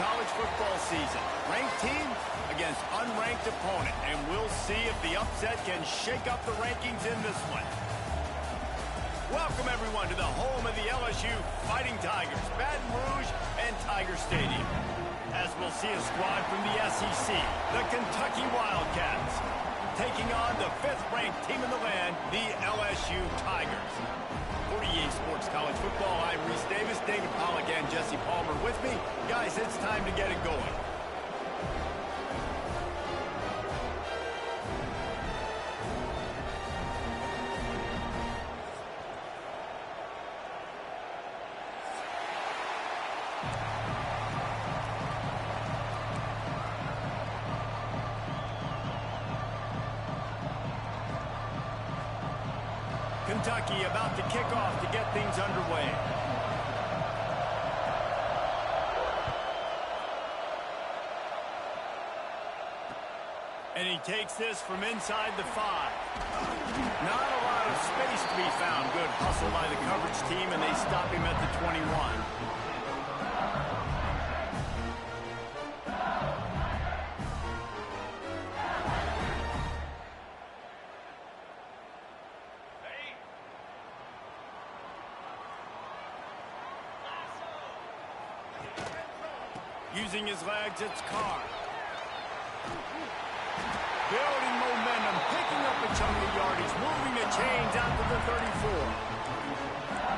college football season. Ranked team against unranked opponent, and we'll see if the upset can shake up the rankings in this one. Welcome, everyone, to the home of the LSU Fighting Tigers, Baton Rouge and Tiger Stadium. As we'll see a squad from the SEC, the Kentucky Wildcats, taking on the 5th-ranked team in the land, the LSU Tigers. For EA Sports College Football, I'm Reese Davis, David Pollack, and Jesse Palmer with me. Guys, it's time to get it going. Kentucky about to kick off to get things underway. And he takes this from inside the 5. Not a lot of space to be found. Good hustle by the coverage team, and they stop him at the 21. Using his legs, it's Carr. Building momentum, picking up a chunk of yardage, moving the chains out to the 34.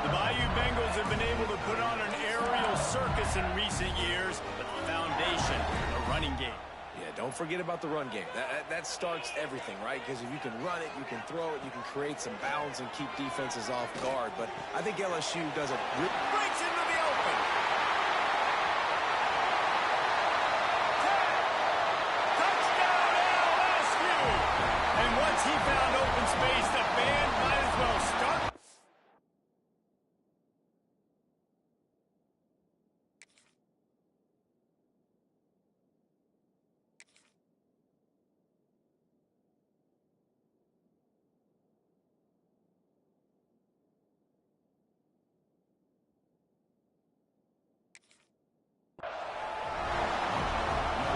The Bayou Bengals have been able to put on an aerial circus in recent years, but the foundation, the running game. Yeah, don't forget about the run game. That starts everything, right? Because if you can run it, you can throw it, you can create some bounds and keep defenses off guard. But I think LSU does a... Breaks into the open. Once he found open space, the band might as well start.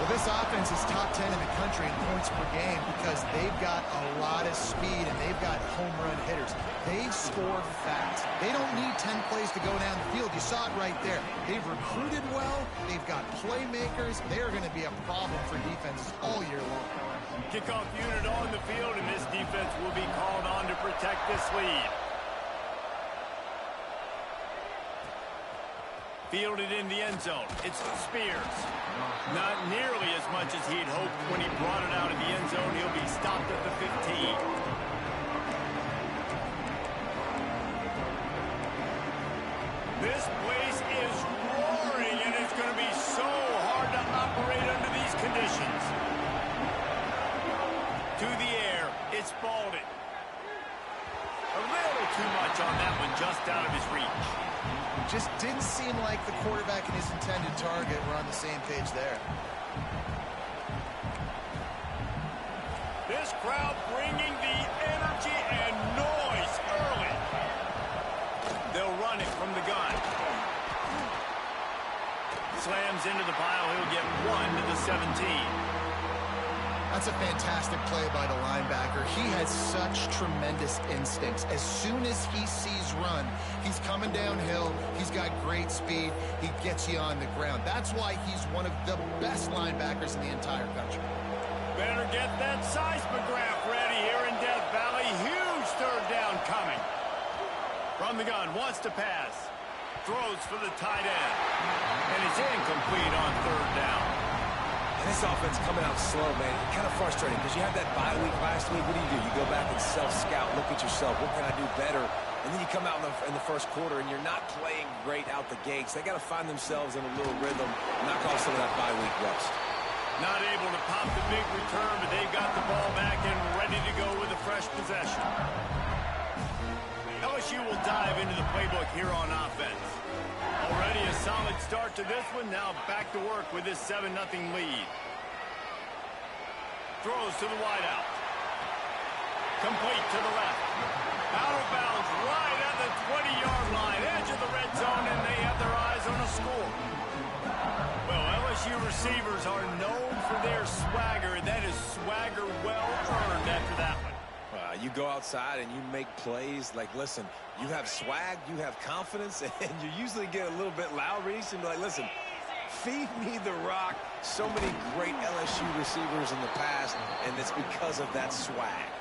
This offense is top 10 in the country in points per game because they've got a lot of speed and they've got home run hitters. They score fast. They don't need 10 plays to go down the field. You saw it right there. They've recruited well. They've got playmakers. They are going to be a problem for defenses all year long. Kickoff unit on the field, and this defense will be called on to protect this lead. Fielded in the end zone. It's Spears. Not nearly as much as he'd hoped when he brought it out of the end zone. He'll be stopped at the 15. This place is roaring, and it's going to be so hard to operate under these conditions. To the air, it's Baldwin. A little too much on that one, just out of his reach. Just didn't seem like the quarterback and his intended target were on the same page there. This crowd bringing the energy and noise early. They'll run it from the gun. Slams into the pile. He'll get 1 to the 17. That's a fantastic play by the linebacker. He has such tremendous instincts. As soon as he sees run, he's coming downhill. He's got great speed. He gets you on the ground. That's why he's one of the best linebackers in the entire country. Better get that seismograph ready here in Death Valley. Huge third down coming. From the gun, wants to pass. Throws for the tight end. And it's incomplete on third down. And this offense coming out slow, man. Kind of frustrating because you have that bye week last week. What do? You go back and self-scout, look at yourself. What can I do better? And then you come out in the first quarter, and you're not playing great out the gates. They got to find themselves in a little rhythm, knock off some of that bye week rust. Not able to pop the big return, but they've got the ball back and ready to go with a fresh possession. LSU will dive into the playbook here on offense. Already a solid start to this one. Now back to work with this 7-0 lead. Throws to the wideout. Complete to the left. Out of bounds right at the 20-yard line. Edge of the red zone, and they have their eyes on a score. Well, LSU go outside and you make plays, like, listen, you have swag, you have confidence, and you usually get a little bit loud, Reese, and be like, listen, feed me the rock. So many great LSU receivers in the past, and it's because of that swag.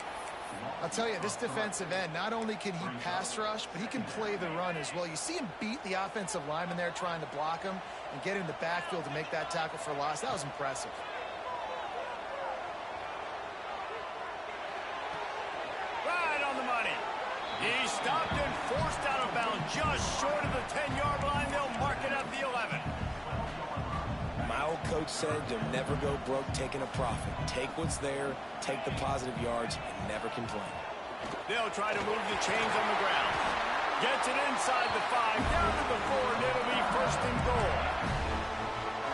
I'll tell you, this defensive end, not only can he pass rush, but he can play the run as well. You see him beat the offensive lineman there trying to block him and get in the backfield to make that tackle for loss. That was impressive. Right on the money. He stopped and forced out of bounds just short of the 10-yard line. They'll mark it at the 11. My old coach said you'll never go broke taking a profit. Take what's there, take the positive yards, and never complain. They'll try to move the chains on the ground. Gets it inside the 5, down to the 4, and it'll be first and goal.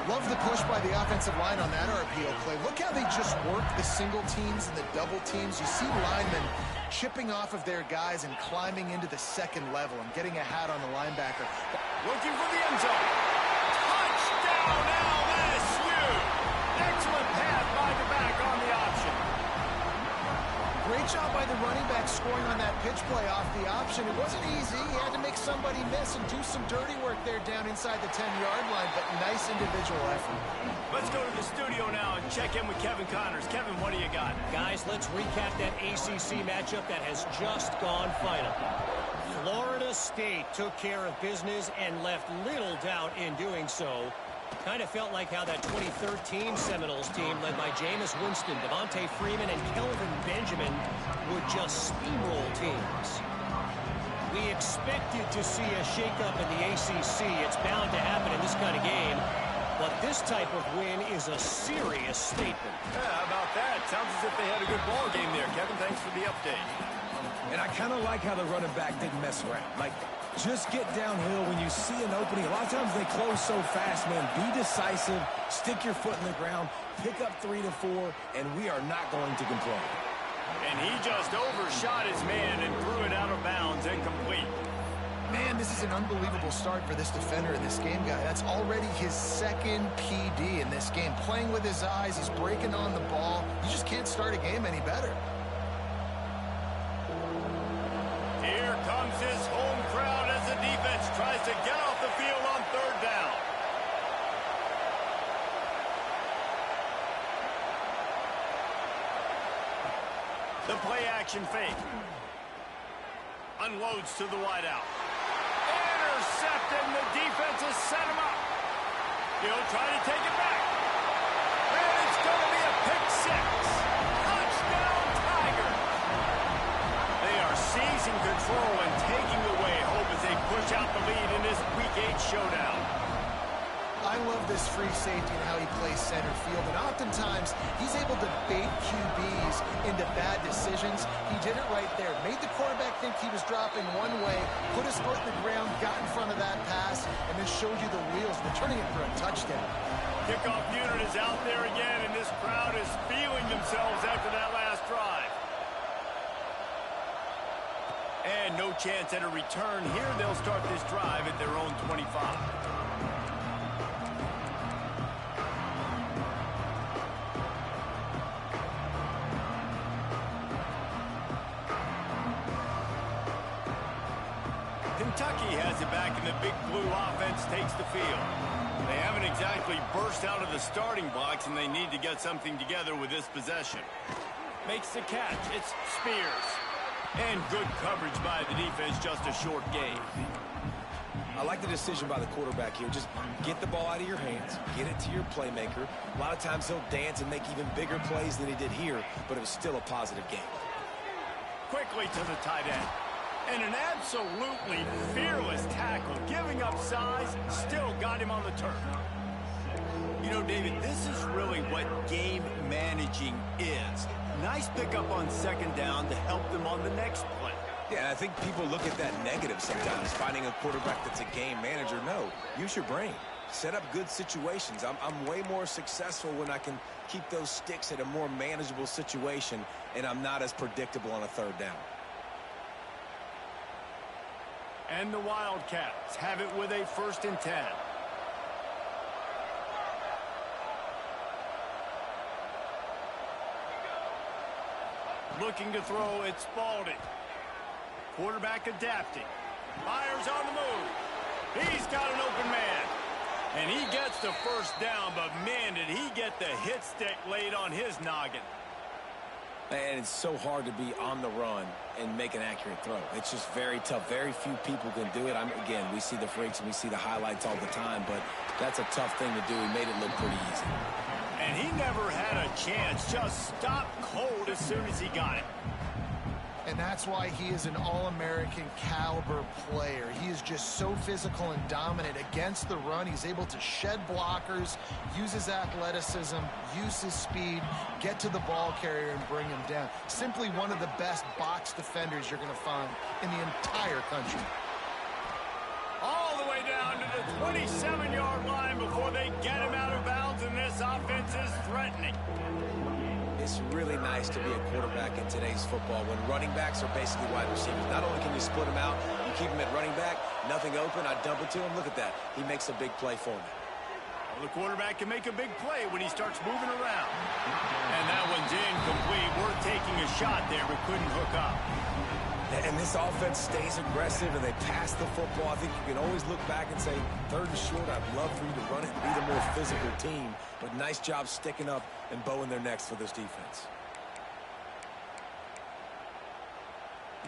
Love the push by the offensive line on that RPO play. Look how they just work the single teams and the double teams. You see linemen chipping off of their guys and climbing into the second level and getting a hat on the linebacker. Looking for the end zone. Touchdown, LSU! Excellent pass by the back on the option. Great job by the running back scoring on that pitch play off the option. It wasn't easy. He had to make somebody miss and do some dirty work there down inside the 10-yard line, but nice individual effort. Let's go to the studio now and check in with Kevin Connors. Kevin, what do you got? Guys, let's recap that ACC matchup that has just gone final. Florida State took care of business and left little doubt in doing so. Kind of felt like how that 2013 Seminoles team led by Jameis Winston, Devontae Freeman, and Kelvin Benjamin would just steamroll teams. We expected to see a shakeup in the ACC. It's bound to happen in this kind of game. But this type of win is a serious statement. Yeah, how about that? Sounds as if they had a good ball game there. Kevin, thanks for the update. And I kind of like how the running back didn't mess around. Like, just get downhill when you see an opening. A lot of times they close so fast, man. Be decisive, stick your foot in the ground, pick up 3 to 4, and we are not going to complain. And he just overshot his man and threw it out of bounds, incomplete. Man, this is an unbelievable start for this defender in this game, guy. That's already his second PD in this game. Playing with his eyes, he's breaking on the ball. You just can't start a game any better. Here comes his home crowd as the defense tries to get off the field on third down. The play action fake. Unloads to the wideout. Intercepted, and the defense has set him up. He'll try to take it back. And it's going to be a pick six. Touchdown, Tigers. They are seizing control and taking away hope as they push out the lead in this Week 8 showdown. I love this free safety and how he plays center field, and oftentimes he's able to bait QBs into bad decisions. He did it right there. Made the quarterback think he was dropping one way, put his foot in the ground, got in front of that pass, and then showed you the wheels, returning it for a touchdown. Kickoff unit is out there again, and this crowd is feeling themselves after that last drive. And no chance at a return here. They'll start this drive at their own 25. Kentucky has it back, and the Big Blue offense takes the field. They haven't exactly burst out of the starting blocks, and they need to get something together with this possession. Makes the catch. It's Spears. And good coverage by the defense, just a short gain. I like the decision by the quarterback here. Just get the ball out of your hands, get it to your playmaker. A lot of times he'll dance and make even bigger plays than he did here, but it was still a positive game. Quickly to the tight end. And an absolutely fearless tackle, giving up size, still got him on the turf. You know, David, this is really what game managing is. Nice pickup on second down to help them on the next play. Yeah, and I think people look at that negative sometimes, finding a quarterback that's a game manager. No, use your brain. Set up good situations. I'm way more successful when I can keep those sticks at a more manageable situation, and I'm not as predictable on a third down. And the Wildcats have it with a 1st and 10. Looking to throw, it's Spalding. Quarterback adapting. Fires on the move. He's got an open man. And he gets the first down, but man, did he get the hit stick laid on his noggin. And it's so hard to be on the run and make an accurate throw. It's just very tough. Very few people can do it. Again, we see the freaks and we see the highlights all the time, but that's a tough thing to do. He made it look pretty easy. And he never had a chance. Just stopped cold as soon as he got it. And that's why he is an All-American caliber player. He is just so physical and dominant against the run. He's able to shed blockers, use his athleticism, use his speed, get to the ball carrier and bring him down. Simply one of the best box defenders you're going to find in the entire country. All the way down to the 27-yard line before they get him out of bounds, and this offense is threatening. It's really nice to be a quarterback in today's football when running backs are basically wide receivers. Not only can you split them out, you keep them at running back, nothing open, I dump it to him. Look at that. He makes a big play for me. Well, the quarterback can make a big play when he starts moving around. And that one's incomplete. We're taking a shot there, but couldn't hook up. And this offense stays aggressive, and they pass the football. I think you can always look back and say, 3rd and short, I'd love for you to run it and be the more physical team. But nice job sticking up and bowing their necks for this defense.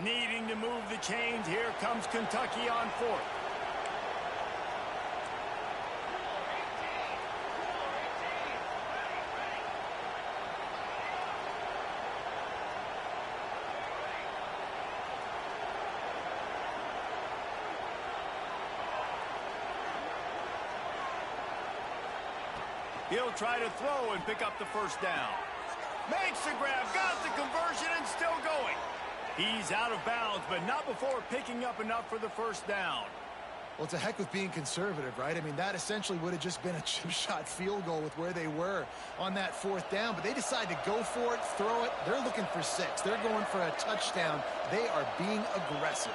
Needing to move the chains, here comes Kentucky on 4th. He'll try to throw and pick up the first down. Makes the grab, got the conversion, and still going. He's out of bounds, but not before picking up enough for the first down. Well, it's a heck with being conservative, right? I mean, that essentially would have just been a chip-shot field goal with where they were on that 4th down, but they decide to go for it, throw it. They're looking for 6. They're going for a touchdown. They are being aggressive.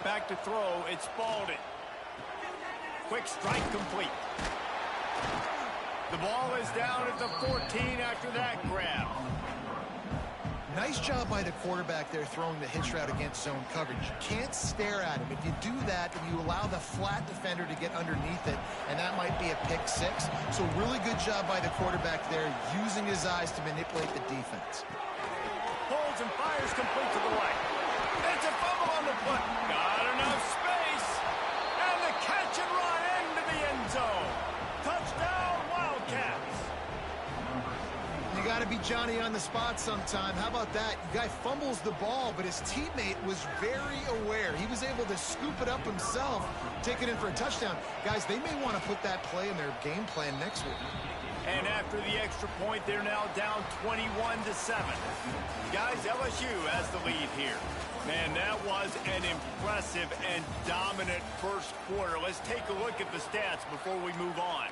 Back to throw, it's Spalding. Quick strike complete. The ball is down at the 14 after that grab. Nice job by the quarterback there throwing the hitch route against zone coverage. You can't stare at him. If you do that, then you allow the flat defender to get underneath it, and that might be a pick 6. So really good job by the quarterback there, using his eyes to manipulate the defense. Holds and fires complete to the right. It's a fumble on the foot. Got enough space. And the catch and run into the end zone. Touchdown, Wildcats. You got to be Johnny on the spot sometime. How about that? The guy fumbles the ball, but his teammate was very aware. He was able to scoop it up himself, take it in for a touchdown. Guys, they may want to put that play in their game plan next week. And after the extra point, they're now down 21-7. Guys, LSU has the lead here. Man, that was an impressive and dominant first quarter. Let's take a look at the stats before we move on.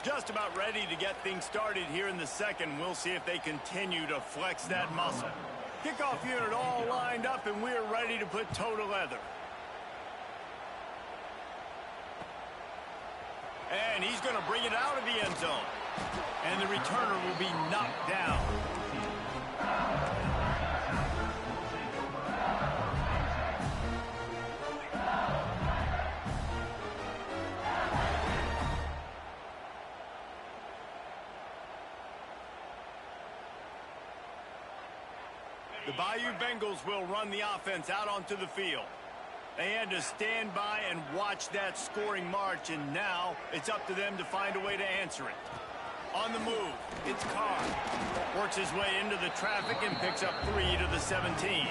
Just about ready to get things started here in the second. We'll see if they continue to flex that muscle. Kickoff unit all lined up, and we're ready to put toe to leather. And he's going to bring it out of the end zone. And the returner will be knocked down. The Bayou Bengals will run the offense out onto the field. They had to stand by and watch that scoring march, and now it's up to them to find a way to answer it. On the move, it's Carr. Works his way into the traffic and picks up 3 to the 17.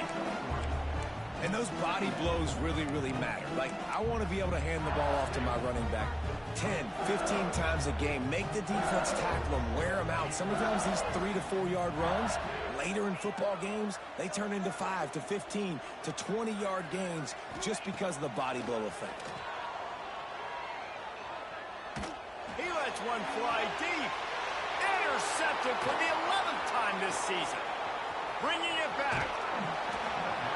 And those body blows really, really matter. Like, I want to be able to hand the ball off to my running back 10, 15 times a game. Make the defense tackle them, wear them out. Sometimes these 3 to 4 yard runs, later in football games, they turn into 5 to 15 to 20 yard gains just because of the body blow effect. He lets one fly deep. Intercepted for the 11th time this season. bringing it back.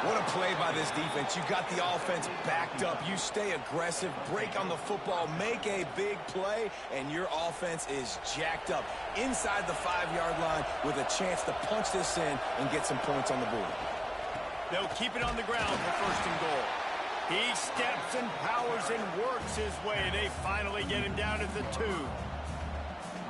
What a play by this defense. You got the offense backed up. You stay aggressive, break on the football, make a big play, and your offense is jacked up inside the 5-yard line with a chance to punch this in and get some points on the board. They'll keep it on the ground for 1st and goal. He steps and powers and works his way. They finally get him down at the 2.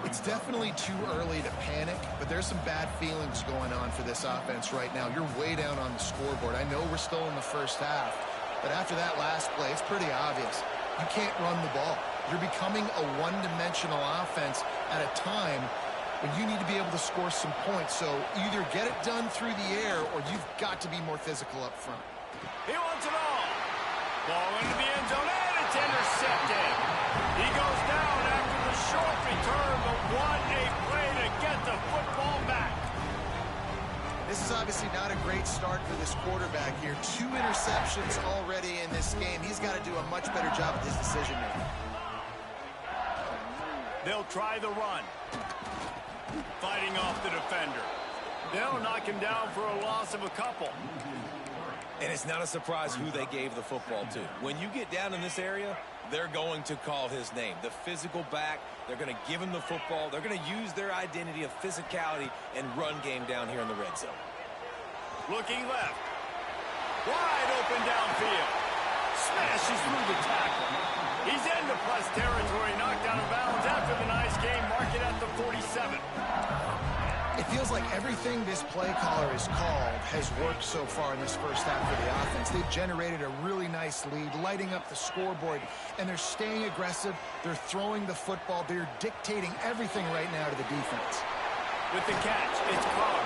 It's definitely too early to panic, but there's some bad feelings going on for this offense right now. You're way down on the scoreboard. I know we're still in the first half, but after that last play, it's pretty obvious. You can't run the ball. You're becoming a one-dimensional offense at a time when you need to be able to score some points. So either get it done through the air or you've got to be more physical up front. He wants it all. Ball into the end zone, and it's intercepted. He goes down after the short return, but what a play to get the football back. This is obviously not a great start for this quarterback here. 2 interceptions already in this game. He's got to do a much better job with his decision-making. They'll try the run. Fighting off the defender. They'll knock him down for a loss of a couple. And it's not a surprise who they gave the football to. When you get down in this area, they're going to call his name. The physical back, they're going to give him the football. They're going to use their identity of physicality and run game down here in the red zone. Looking left. Wide open downfield. Smashes through the tackle. He's into plus territory, knocked out of bounds after the nice game. Mark it at the 47. It feels like everything this play caller has called has worked so far in this first half for the offense. They've generated a really nice lead, lighting up the scoreboard, and they're staying aggressive. They're throwing the football. They're dictating everything right now to the defense. With the catch, it's Carr.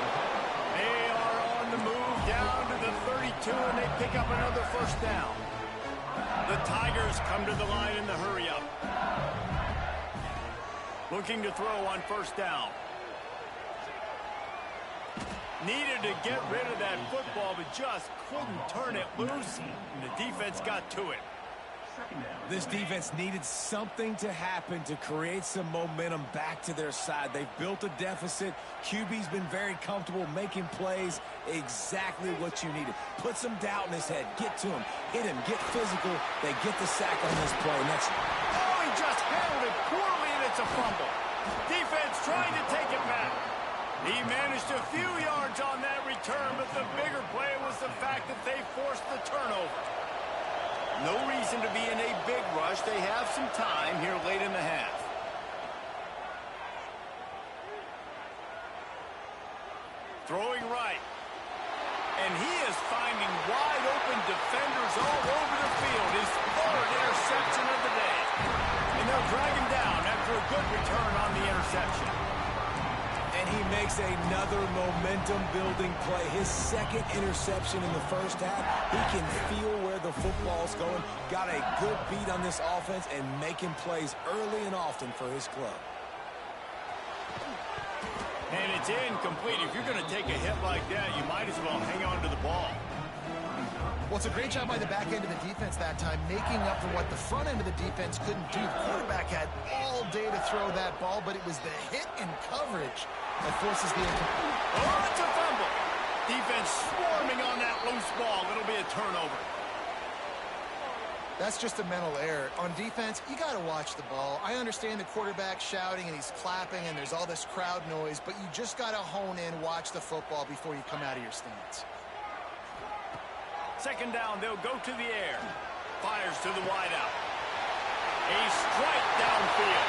They are on the move down to the 32, and they pick up another 1st down. The Tigers come to the line in the hurry-up. Looking to throw on 1st down. Needed to get rid of that football, but just couldn't turn it loose, and the defense got to it. This defense needed something to happen to create some momentum back to their side. They've built a deficit. QB's been very comfortable making plays. Exactly what you needed. Put some doubt in his head. Get to him. Hit him. Get physical. They get the sack on this play. And that's... Oh, he just handled it poorly, and it's a fumble. Defense trying to take it back. He managed a few yards on that return, but the bigger play was the fact that they forced the turnover. No reason to be in a big rush. They have some time here late in the half. Throwing right. And he is finding wide open defenders all over the field. His 3rd interception of the day. And they'll drag him down after a good return on the interception. And he makes another momentum-building play. His 2nd interception in the first half. He can feel where the football's going. Got a good beat on this offense and making plays early and often for his club. And it's incomplete. If you're going to take a hit like that, you might as well hang on to the ball. Well, it's a great job by the back end of the defense that time, making up for what the front end of the defense couldn't do. The quarterback had all day to throw that ball, but it was the hit and coverage that forces the incomplete. Oh, it's a fumble. Defense swarming on that loose ball. It'll be a turnover. That's just a mental error. On defense, you got to watch the ball. I understand the quarterback shouting and he's clapping and there's all this crowd noise, but you just got to hone in, watch the football before you come out of your stance. 2nd down, they'll go to the air. Fires to the wideout. A strike downfield.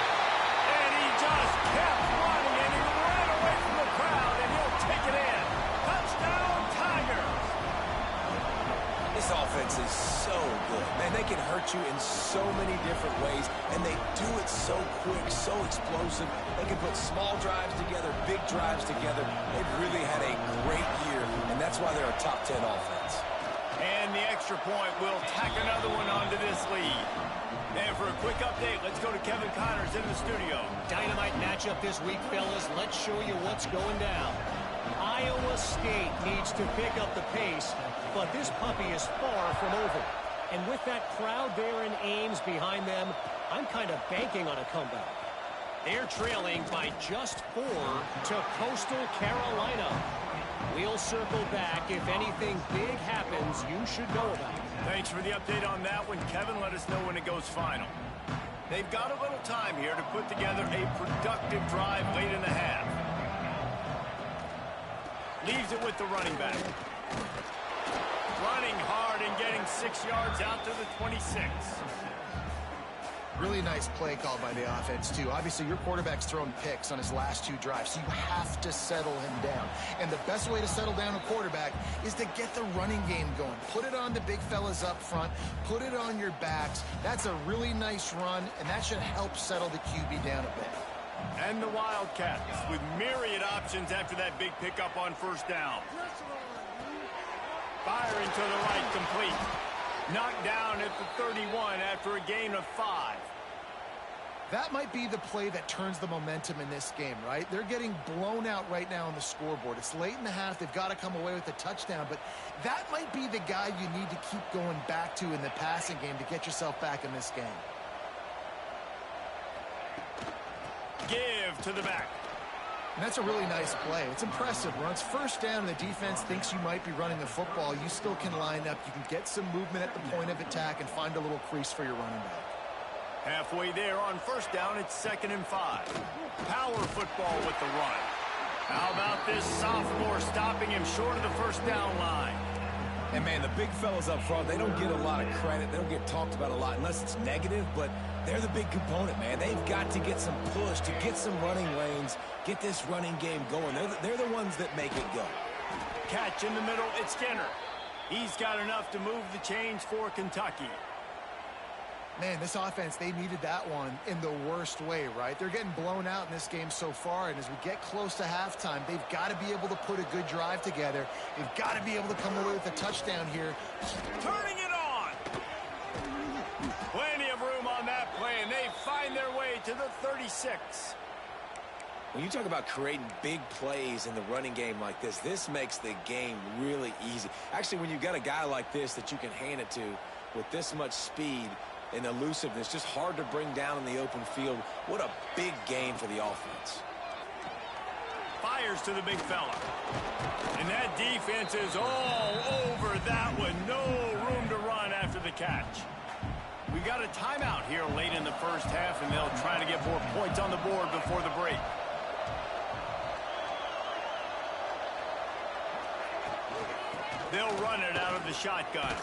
And he just kept running, and he ran away from the crowd, and he'll take it in. Touchdown, Tigers. This offense is so good. Man, they can hurt you in so many different ways, and they do it so quick, so explosive. They can put small drives together, big drives together. They've really had a great year, and that's why they're a top 10 offense. And the extra point will tack another one onto this lead. And for a quick update, let's go to Kevin Connors in the studio. Dynamite matchup this week, fellas. Let's show you what's going down. Iowa State needs to pick up the pace, but this puppy is far from over. And with that crowd there in Ames behind them, I'm kind of banking on a comeback. They're trailing by just 4 to Coastal Carolina. We'll circle back. If anything big happens, you should know about it. Thanks for the update on that one, Kevin. Let us know when it goes final. They've got a little time here to put together a productive drive late in the half. Leaves it with the running back. Running hard and getting 6 yards out to the 26. Really nice play call by the offense, too. Obviously, your quarterback's thrown picks on his last 2 drives, so you have to settle him down. And the best way to settle down a quarterback is to get the running game going. Put it on the big fellas up front. Put it on your backs. That's a really nice run, and that should help settle the QB down a bit. And the Wildcats with myriad options after that big pickup on first down. Firing to the right, complete. Knocked down at the 31 after a gain of 5. That might be the play that turns the momentum in this game, right? They're getting blown out right now on the scoreboard. It's late in the half. They've got to come away with a touchdown, but that might be the guy you need to keep going back to in the passing game to get yourself back in this game. Give to the back. And that's a really nice play. It's impressive. When it's first down and the defense thinks you might be running the football, you still can line up. You can get some movement at the point of attack and find a little crease for your running back. Halfway there on first down, it's 2nd and 5. Power football with the run. How about this sophomore stopping him short of the first down line? And, man, the big fellas up front, they don't get a lot of credit. They don't get talked about a lot unless it's negative, but they're the big component, man. They've got to get some push, to get some running lanes, get this running game going. They're the ones that make it go. Catch in the middle, it's Skinner. He's got enough to move the chains for Kentucky. Man, this offense, they needed that one in the worst way, right? They're getting blown out in this game so far, and as we get close to halftime, they've got to be able to put a good drive together. They've got to be able to come away with a touchdown here. Turning it on! Plenty of room on that play, and they find their way to the 36. When you talk about creating big plays in the running game like this makes the game really easy. Actually, when you've got a guy like this that you can hand it to with this much speed and elusiveness, just hard to bring down in the open field. What a big game for the offense. Fires to the big fella. And that defense is all over that one. No room to run after the catch. We got a timeout here late in the first half, and they'll try to get more points on the board before the break. They'll run it out of the shotgun.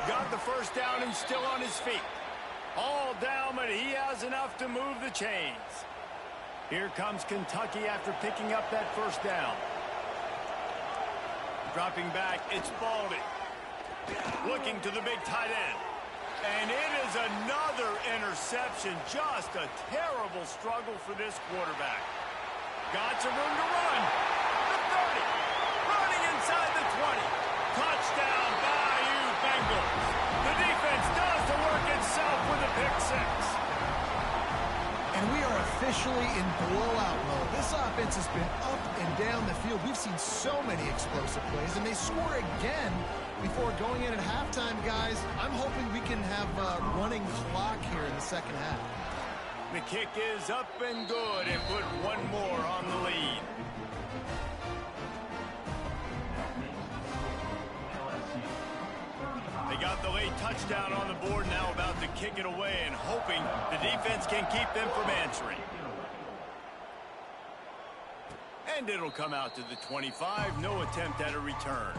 Got the first down and still on his feet. All down, but he has enough to move the chains. Here comes Kentucky after picking up that first down. Dropping back, it's Baldy. Looking to the big tight end. And it is another interception. Just a terrible struggle for this quarterback. Got some room to run. The 30. Running inside the 20. Touchdown, Bayou Bengals. The defense does the work itself with a pick 6. And we are officially in blowout mode. This offense has been up and down the field. We've seen so many explosive plays, and they score again before going in at halftime, guys. I'm hoping we can have a running clock here in the second half. The kick is up and good, and put one more on the lead. They got the late touchdown on the board, now about to kick it away and hoping the defense can keep them from answering. And it'll come out to the 25, no attempt at a return.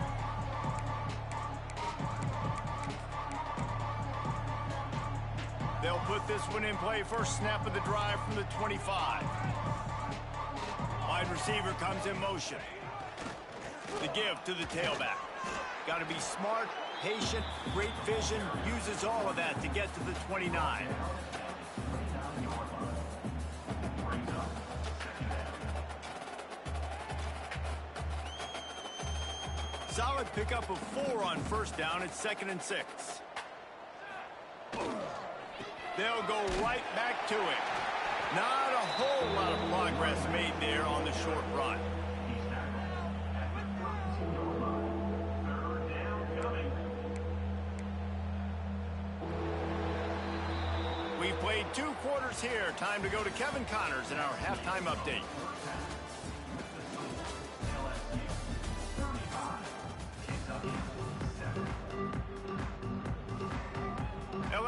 They'll put this one in play, first snap of the drive from the 25. Wide receiver comes in motion. The give to the tailback. Got to be smart, patient, great vision, uses all of that to get to the 29. Solid pickup of 4 on first down at 2nd and 6. They'll go right back to it. Not a whole lot of progress made there on the short run. We've played 2 quarters here. Time to go to Kevin Connors in our halftime update.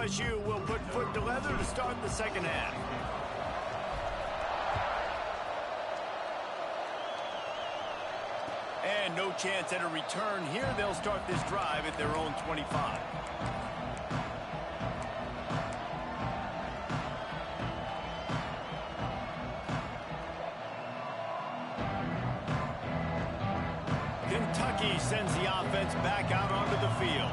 LSU will put foot to leather to start the second half. And no chance at a return here. They'll start this drive at their own 25. Kentucky sends the offense back out onto the field.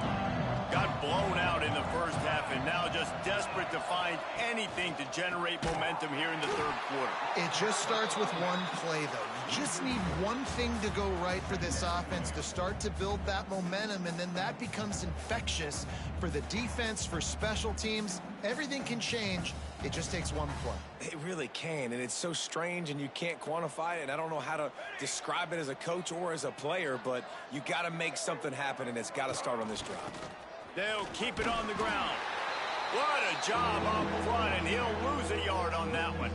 Got blown out in the first half and now just desperate to find anything to generate momentum here in the third quarter. It just starts with one play, though. You just need one thing to go right for this offense to start to build that momentum, and then that becomes infectious for the defense, for special teams. Everything can change. It just takes one play. It really can, and it's so strange, and you can't quantify it, and I don't know how to describe it as a coach or as a player, but you got to make something happen, and it's got to start on this drive. They'll keep it on the ground. What a job up front, and he'll lose a yard on that one.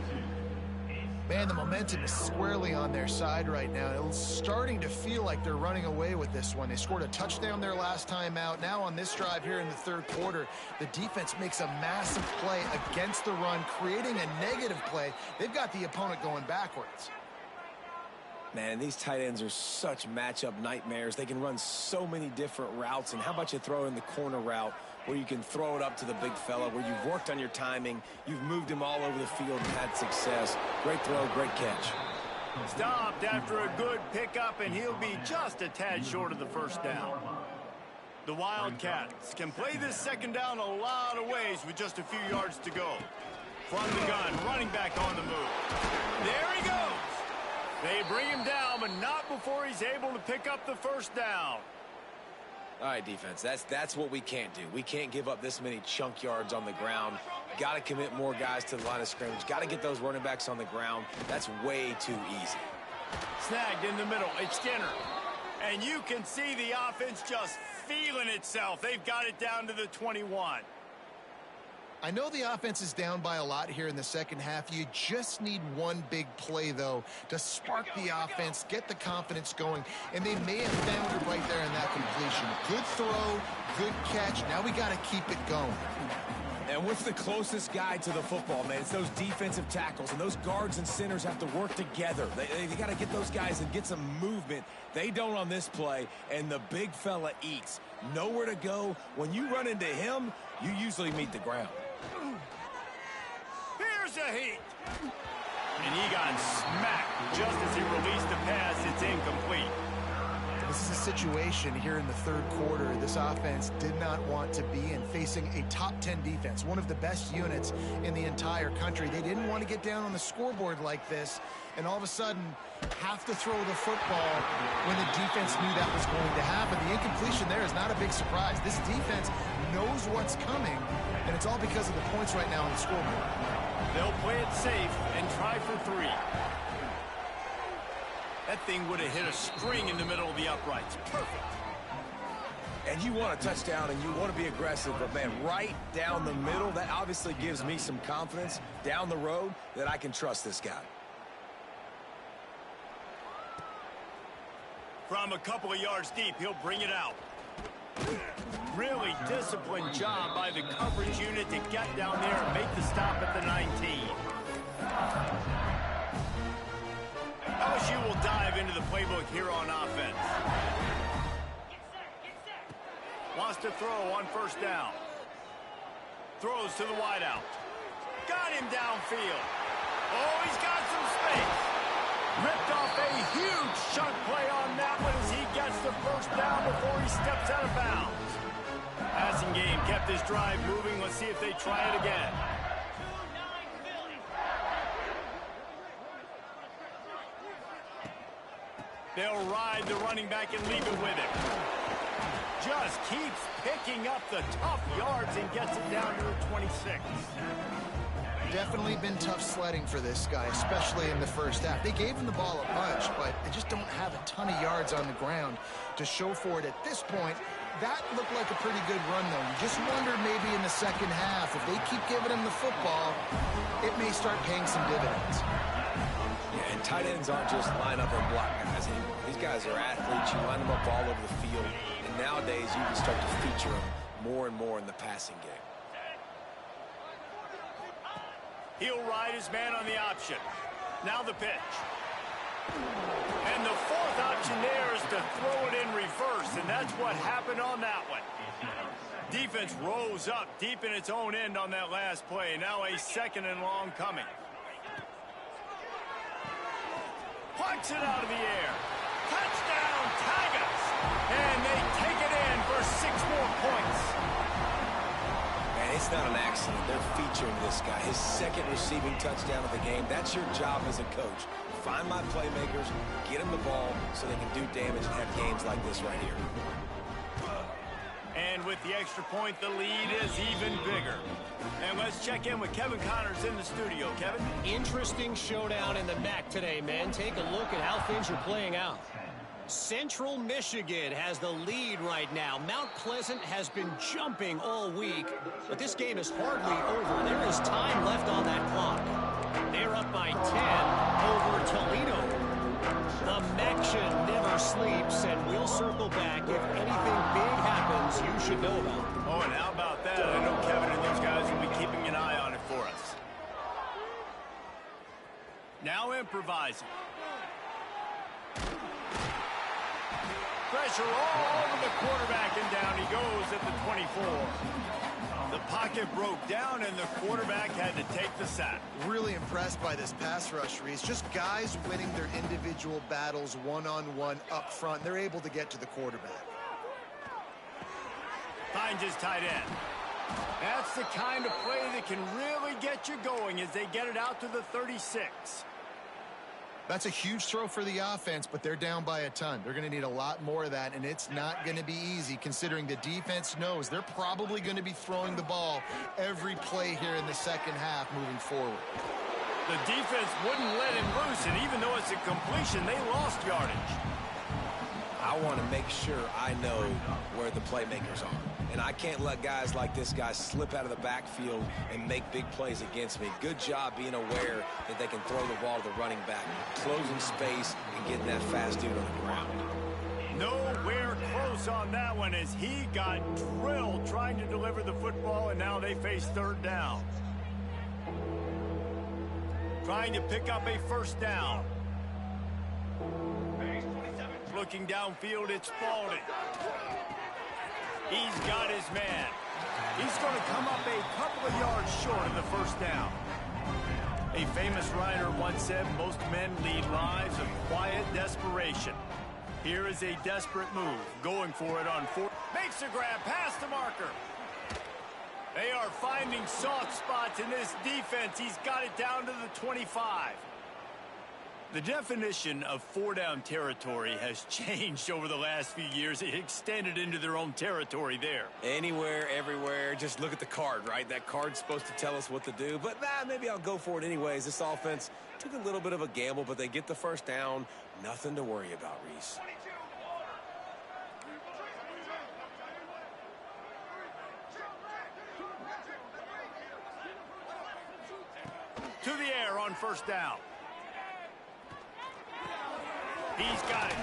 Man, the momentum is squarely on their side right now. It's starting to feel like they're running away with this one. They scored a touchdown their last time out. Now on this drive here in the third quarter, the defense makes a massive play against the run, creating a negative play. They've got the opponent going backwards. Man, these tight ends are such matchup nightmares. They can run so many different routes, and how about you throw in the corner route where you can throw it up to the big fella, where you've worked on your timing, you've moved him all over the field and had success. Great throw, great catch. Stopped after a good pickup, and he'll be just a tad short of the first down. The Wildcats can play this second down a lot of ways with just a few yards to go. From the gun, running back on the move. There he goes. They bring him down, but not before he's able to pick up the first down. All right, defense, that's what we can't do. We can't give up this many chunk yards on the ground. Got to commit more guys to the line of scrimmage. Got to get those running backs on the ground. That's way too easy. Snagged in the middle. It's Skinner. And you can see the offense just feeling itself. They've got it down to the 21. I know the offense is down by a lot here in the second half. You just need one big play, though, to spark the offense, get the confidence going, and they may have found it right there in that completion. Good throw, good catch. Now we got to keep it going. And what's the closest guy to the football, man? It's those defensive tackles, and those guards and centers have to work together. They got to get those guys and get some movement. They don't on this play, and the big fella eats. Nowhere to go. When you run into him, you usually meet the ground. Here's a heat. And he got smacked just as he released the pass. It's incomplete. This is a situation here in the third quarter this offense did not want to be in, facing a top 10 defense, one of the best units in the entire country. They didn't want to get down on the scoreboard like this, and all of a sudden have to throw the football when the defense knew that was going to happen. The incompletion there is not a big surprise. This defense knows what's coming, and it's all because of the points right now on the scoreboard. They'll play it safe and try for 3. That thing would have hit a string in the middle of the uprights. Perfect. And you want a touchdown and you want to be aggressive, but man, right down the middle, that obviously gives me some confidence down the road that I can trust this guy. From a couple of yards deep, he'll bring it out. Really disciplined job by the coverage unit to get down there and make the stop at the 19. LSU will dive into the playbook here on offense. Wants to throw on first down. Throws to the wideout. Got him downfield. Oh, he's got some space. Ripped off a huge chunk play on that one as he gets the first down before he steps out of bounds. Passing game kept this drive moving. Let's see if they try it again. They'll ride the running back and leave it with him. Just keeps picking up the tough yards and gets it down to the 26. Definitely been tough sledding for this guy, especially in the first half. They gave him the ball a bunch, but they just don't have a ton of yards on the ground to show for it at this point. That looked like a pretty good run, though. You just wonder maybe in the second half, if they keep giving him the football, it may start paying some dividends. Yeah, and tight ends aren't just line up and block guys anymore. These guys are athletes. You line them up all over the field. And nowadays, you can start to feature them more and more in the passing game. He'll ride his man on the option. Now the pitch. And the fourth option there is to throw it in reverse, and that's what happened on that one. Defense rose up deep in its own end on that last play. Now a second and long coming. Plucks it out of the air. Touchdown, Tigers! And they take it in for 6 more points. Man, it's not an accident. They're featuring this guy. His second receiving touchdown of the game. That's your job as a coach. Find my playmakers, get them the ball so they can do damage and have games like this right here. And with the extra point, the lead is even bigger. And let's check in with Kevin Connors in the studio. Kevin? Interesting showdown in the MAC today, men. Take a look at how things are playing out. Central Michigan has the lead right now. Mount Pleasant has been jumping all week, but this game is hardly over. There is time left on that clock. They're up by 10 over Toledo. The Mexican never sleeps, and we'll circle back if anything big happens you should know about. Oh, and how about that? I know Kevin and those guys will be keeping an eye on it for us. Now improvising. Pressure all over the quarterback, and down he goes at the 24. The pocket broke down, and the quarterback had to take the sack. Really impressed by this pass rush, Reese. Just guys winning their individual battles one-on-one up front. They're able to get to the quarterback. Finds his tight end. That's the kind of play that can really get you going as they get it out to the 36. That's a huge throw for the offense, but they're down by a ton. They're going to need a lot more of that, and it's not going to be easy considering the defense knows they're probably going to be throwing the ball every play here in the second half moving forward. The defense wouldn't let him loose, and even though it's a completion, they lost yardage. I want to make sure I know where the playmakers are. And I can't let guys like this guy slip out of the backfield and make big plays against me. Good job being aware that they can throw the ball to the running back, closing space and getting that fast dude on the ground. Nowhere close on that one as he got drilled trying to deliver the football, and now they face third down. Trying to pick up a first down. Looking downfield, it's Spalding. He's got his man. He's going to come up a couple of yards short of the first down. A famous writer once said, most men lead lives of quiet desperation. Here is a desperate move, going for it on 4. Makes a grab past the marker. They are finding soft spots in this defense. He's got it down to the 25. The definition of 4-down territory has changed over the last few years. It extended into their own territory there. Anywhere, everywhere, just look at the card, right? That card's supposed to tell us what to do, but maybe I'll go for it anyways. This offense took a little bit of a gamble, but they get the first down. Nothing to worry about, Reese. To the air on first down. He's got it.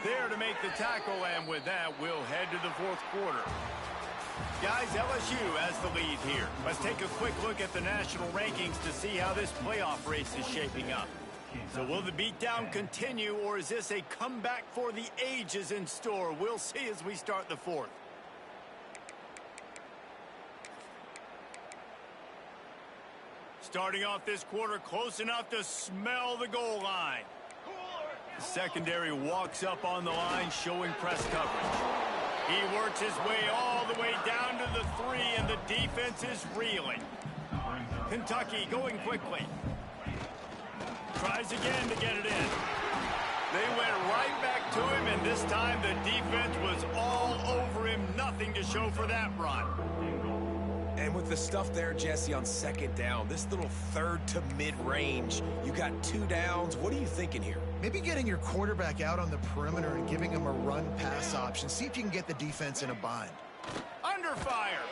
There to make the tackle, and with that, we'll head to the fourth quarter. Guys, LSU has the lead here. Let's take a quick look at the national rankings to see how this playoff race is shaping up. So will the beatdown continue, or is this a comeback for the ages in store? We'll see as we start the fourth. Starting off this quarter close enough to smell the goal line. The secondary walks up on the line, showing press coverage. He works his way all the way down to the 3, and the defense is reeling. Kentucky going quickly. Tries again to get it in. They went right back to him, and this time the defense was all over him. Nothing to show for that run. And with the stuff there, Jesse, on second down, this little third to mid-range, you got 2 downs. What are you thinking here? Maybe getting your quarterback out on the perimeter and giving him a run-pass option. See if you can get the defense in a bind. Under fire.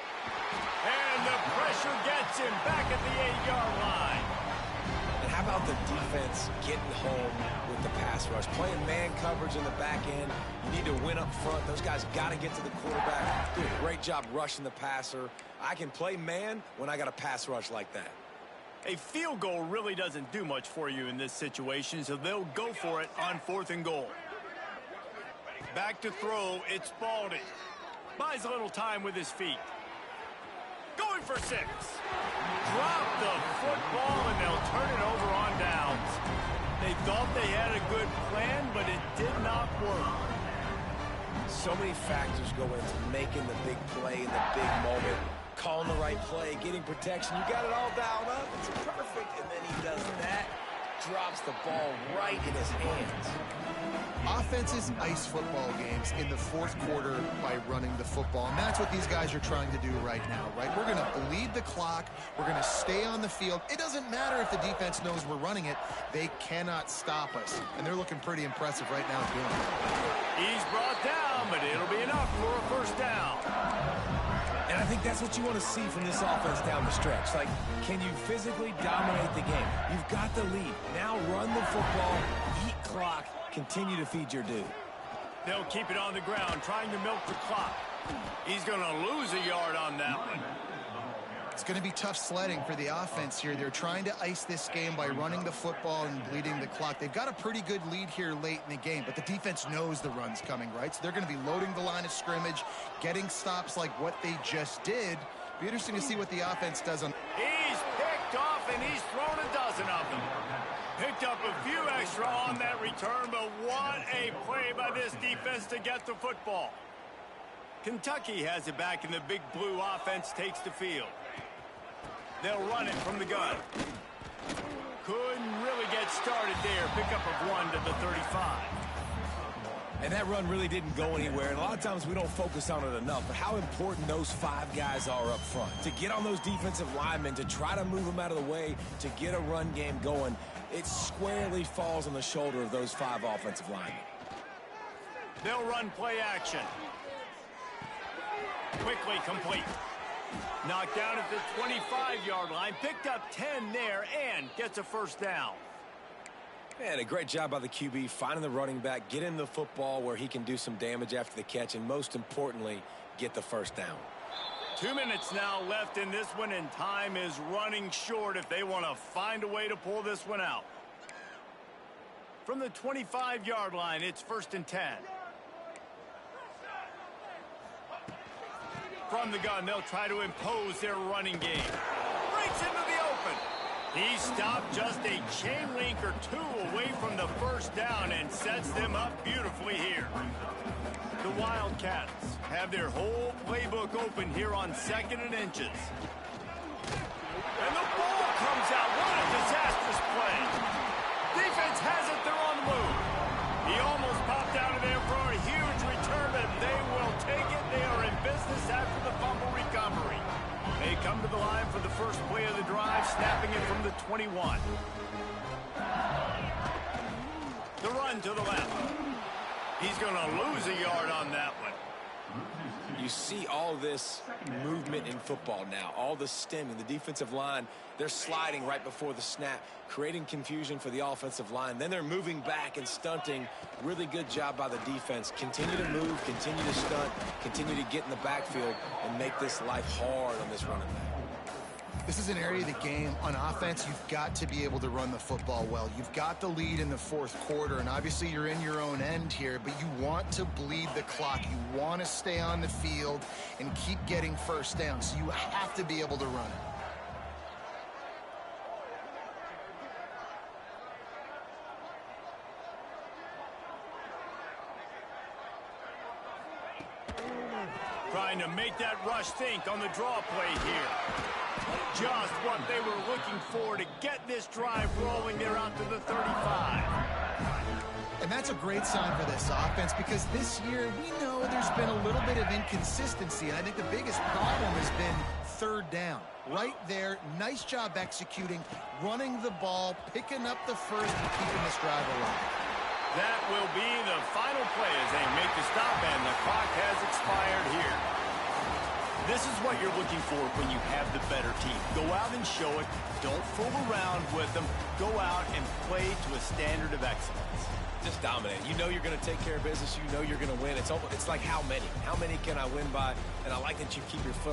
And the pressure gets him back at the 8-yard line. And how about the defense getting home with the pass rush? Playing man coverage in the back end. You need to win up front. Those guys got to get to the quarterback. Do a great job rushing the passer. I can play man when I got a pass rush like that. A field goal really doesn't do much for you in this situation, so they'll go for it on 4th and goal. Back to throw, it's Spalding. Buys a little time with his feet. Going for 6. Drop the football, and they'll turn it over on downs. They thought they had a good plan, but it did not work. So many factors go into making the big play in the big moment. Calling the right play, getting protection. You got it all dialed up. It's perfect. And then he does that. Drops the ball right in his hands. Offenses ice football games in the 4th quarter by running the football. And that's what these guys are trying to do right now, right? We're going to bleed the clock. We're going to stay on the field. It doesn't matter if the defense knows we're running it. They cannot stop us. And they're looking pretty impressive right now doing it. He's brought down, but it'll be enough for a first down. And I think that's what you want to see from this offense down the stretch. Like, can you physically dominate the game? You've got the lead. Now run the football, eat clock, continue to feed your dude. They'll keep it on the ground, trying to milk the clock. He's going to lose a yard on that one. It's going to be tough sledding for the offense here. They're trying to ice this game by running the football and bleeding the clock. They've got a pretty good lead here late in the game, but the defense knows the run's coming, right? So they're going to be loading the line of scrimmage, getting stops like what they just did. Be interesting to see what the offense does on. He's picked off, and he's thrown a dozen of them. Picked up a few extra on that return, but what a play by this defense to get the football. Kentucky has it back, and the big blue offense takes the field. They'll run it from the gun. Couldn't really get started there. Pickup of 1 to the 35. And that run really didn't go anywhere. And a lot of times we don't focus on it enough. But how important those 5 guys are up front. To get on those defensive linemen, to try to move them out of the way, to get a run game going, it squarely falls on the shoulder of those 5 offensive linemen. They'll run play action. Quickly complete. Knocked down at the 25-yard line. Picked up 10 there and gets a first down. Man, a great job by the QB finding the running back, getting the football where he can do some damage after the catch, and most importantly, get the first down. 2 minutes now left in this one, and time is running short if they want to find a way to pull this one out. From the 25-yard line, it's 1st and 10. From the gun, they'll try to impose their running game. Breaks into the open. He stopped just a chain link or 2 away from the first down and sets them up beautifully here. The Wildcats have their whole playbook open here on 2nd and inches. And the ball comes out. What a disastrous play. Defense has it. They're on the move. He almost popped out of there for a huge return, but they will take it. They are in business after the fumble recovery. They come to the line for the first play of the drive, snapping it from the 21. The run to the left. He's going to lose a yard on that one. You see all this movement in football now, all the stemming, the defensive line, they're sliding right before the snap, creating confusion for the offensive line. Then they're moving back and stunting. Really good job by the defense. Continue to move, continue to stunt, continue to get in the backfield and make this life hard on this running back. This is an area of the game on offense you've got to be able to run the football well. You've got the lead in the 4th quarter, and obviously you're in your own end here, but you want to bleed the clock. You want to stay on the field and keep getting first down, so you have to be able to run it. Trying to make that rush think on the draw play here. Just what they were looking for to get this drive rolling. They're out to the 35. And that's a great sign for this offense because this year we know there's been a little bit of inconsistency, and I think the biggest problem has been 3rd down. Right there, nice job executing, running the ball, picking up the first, and keeping this drive alive. That will be the final play as they make the stop, and the clock has expired here. This is what you're looking for when you have the better team. Go out and show it. Don't fool around with them. Go out and play to a standard of excellence. Just dominate. You know you're going to take care of business. You know you're going to win. It's like how many? How many can I win by? And I like that you keep your foot